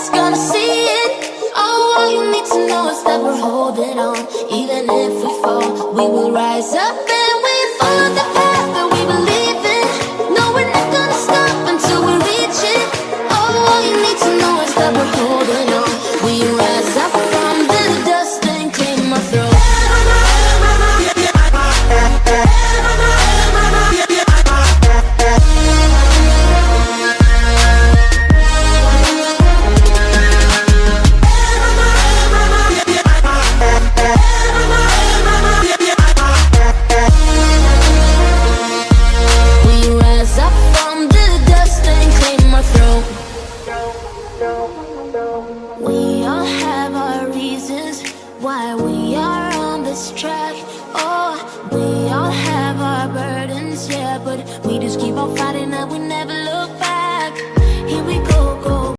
Everybody's gonna see it. Oh, all you need to know is that we're holding on. Even if we fall, we will rise up and we follow the path that we believe in. No, we're not gonna stop until we reach it. Oh, all you need to know is that we're holding on. We rise up from the dust and clean my throat. We all have our reasons why we are on this track. Oh, we all have our burdens, yeah, but we just keep on fighting and we never look